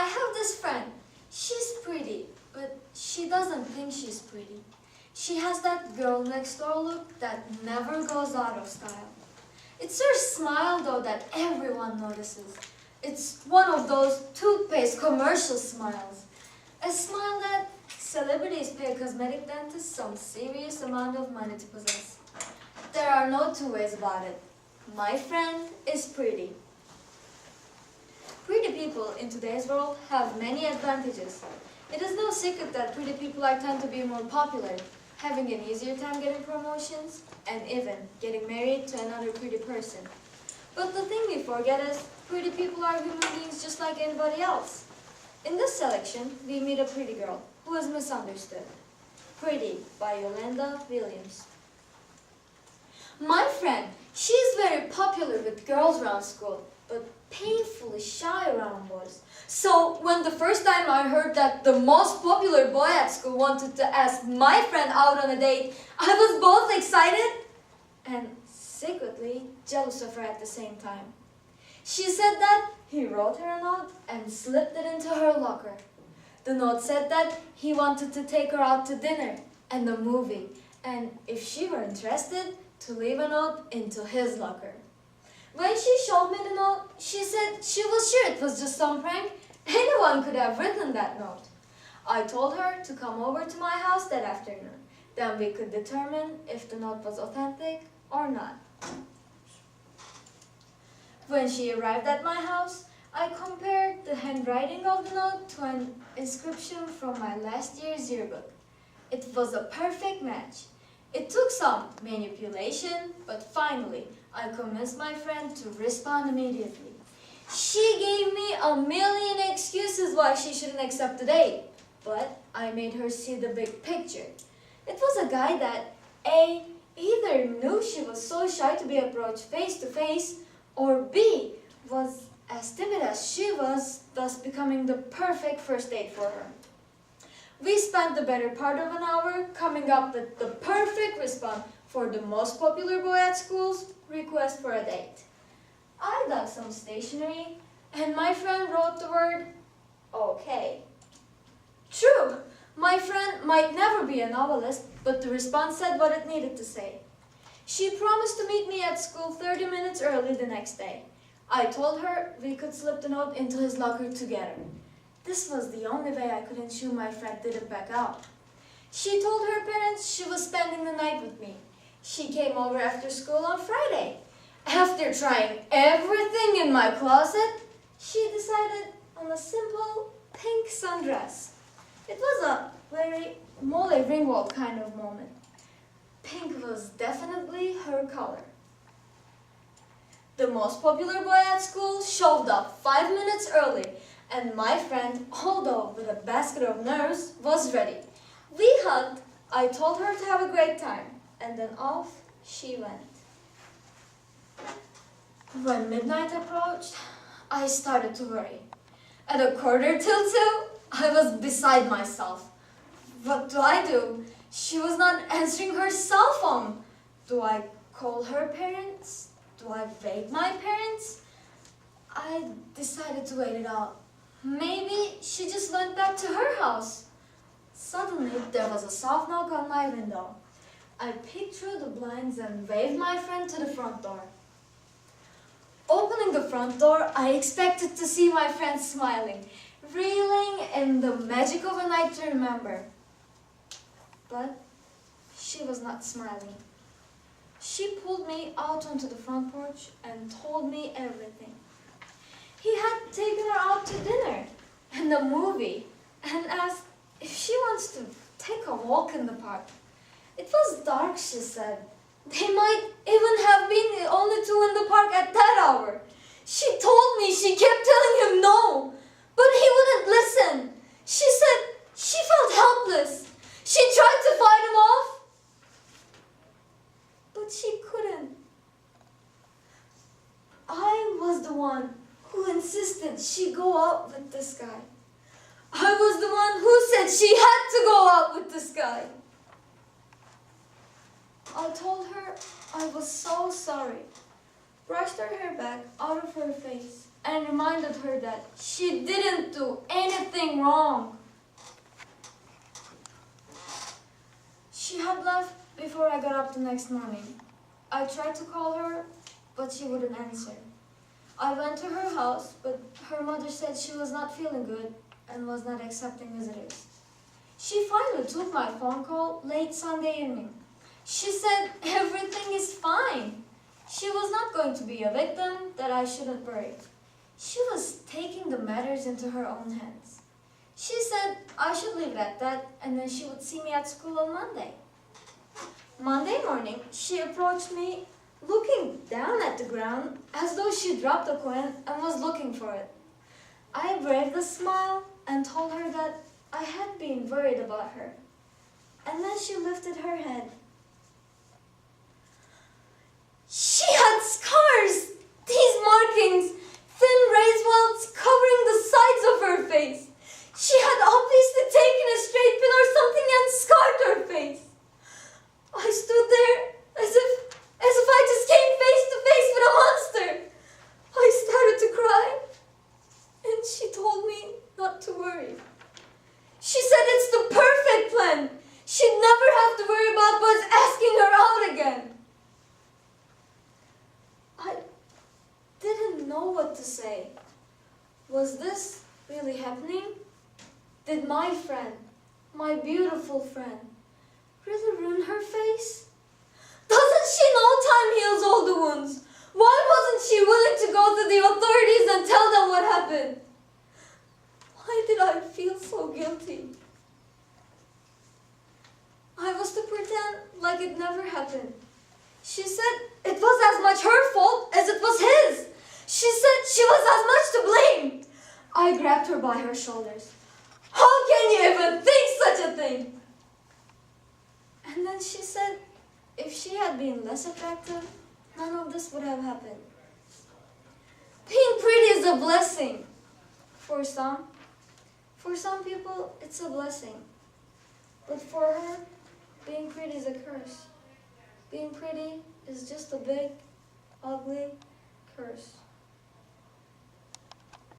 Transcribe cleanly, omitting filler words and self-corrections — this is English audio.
have this friend. She's pretty, but she doesn't think she's pretty. She has that girl next door look that never goes out of style. It's her smile, though, that everyone notices. It's one of those toothpaste commercial smiles. A smile that celebrities pay cosmetic dentists some serious amount of money to possess. There are no two ways about it. My friend is pretty. Pretty people in today's world have many advantages. It is no secret that pretty people tend to be more popular, having an easier time getting promotions, and even getting married to another pretty person. But the thing we forget is, pretty people are human beings just like anybody else. In this selection, we meet a pretty girl who is misunderstood. Pretty by Yolanda Williams. My friend, she is very popular with girls around school, but painfully shy around boys. So when the first time I heard that the most popular boy at school wanted to ask my friend out on a date, I was both excited and secretly jealous of her at the same time. She said that he wrote her a note and slipped it into her locker. The note said that he wanted to take her out to dinner and a movie, and if she were interested, to leave a note into his locker. When she showed me the note, she said she was sure it was just some prank. Anyone could have written that note. I told her to come over to my house that afternoon. Then we could determine if the note was authentic or not. When she arrived at my house, I compared the handwriting of the note to an inscription from my last year's yearbook. It was a perfect match. It took some manipulation, but finally, I convinced my friend to respond immediately. She gave me a million excuses why she shouldn't accept the date, but I made her see the big picture. It was a guy that, A, either knew she was so shy to be approached face to face, or B, was as timid as she was, thus becoming the perfect first date for her. We spent the better part of an hour coming up with the perfect response for the most popular boy at school's request for a date. I dug some stationery, and my friend wrote the word, okay. True, my friend might never be a novelist, but the response said what it needed to say. She promised to meet me at school 30 minutes early the next day. I told her we could slip the note into his locker together. This was the only way I could ensure my friend didn't back out. She told her parents she was spending the night with me. She came over after school on Friday. After trying everything in my closet, she decided on a simple pink sundress. It was a very Molly Ringwald kind of moment. Pink was definitely her color. The most popular boy at school showed up 5 minutes early, and my friend, although with a basket of nerves, was ready. We hugged, I told her to have a great time, and then off she went. When midnight approached, I started to worry. At 1:45, I was beside myself. What do? She was not answering her cell phone. Do I call her parents? Do I wake my parents? I decided to wait it out. Maybe she just went back to her house. Suddenly, there was a soft knock on my window. I peeked through the blinds and waved my friend to the front door. Opening the front door, I expected to see my friend smiling, reeling in the magic of a night to remember. But she was not smiling. She pulled me out onto the front porch and told me everything. He had taken her out to dinner and a movie and asked if she wants to take a walk in the park. It was dark, she said. They might even have been the only two in the park at that hour. She told me she kept telling him no, but he wouldn't listen. She said she felt helpless. She tried to fight him off, but she couldn't. I was the one who insisted she go out with this guy. I was the one who said she had to go out with this guy. I told her I was so sorry, brushed her hair back out of her face, and reminded her that she didn't do anything wrong. She had left before I got up the next morning. I tried to call her, but she wouldn't answer. I went to her house, but her mother said she was not feeling good and was not accepting visitors. She finally took my phone call late Sunday evening. She said everything is fine. She was not going to be a victim, that I shouldn't worry. She was taking the matters into her own hands. She said I should leave it at that, and then she would see me at school on Monday. Monday morning, she approached me, looking down at the ground as though she dropped a coin and was looking for it. I braved a smile and told her that I had been worried about her. And then she lifted her head. She had scars! These markings, thin raised welts covering the sides of her face. She had obviously taken a straight pin or something and scarred her face. I stood there as if I just came face to face with a monster. I started to cry, and she told me not to worry. She said it's the perfect plan. She'd never have to worry about what's asking her out again. I didn't know what to say. Was this really happening? Did my friend, my beautiful friend, really ruin her face? Doesn't she know time heals all the wounds? Why wasn't she willing to go to the authorities and tell them what happened? Why did I feel so guilty? I was to pretend like it never happened. She said it was as much her fault as it was his. She said she was as much to blame. I grabbed her by her shoulders. How can you even think such a thing? And then she said if she had been less attractive, none of this would have happened. Being pretty is a blessing. For some people, it's a blessing. But for her, being pretty is a curse. Being pretty is just a big, ugly curse.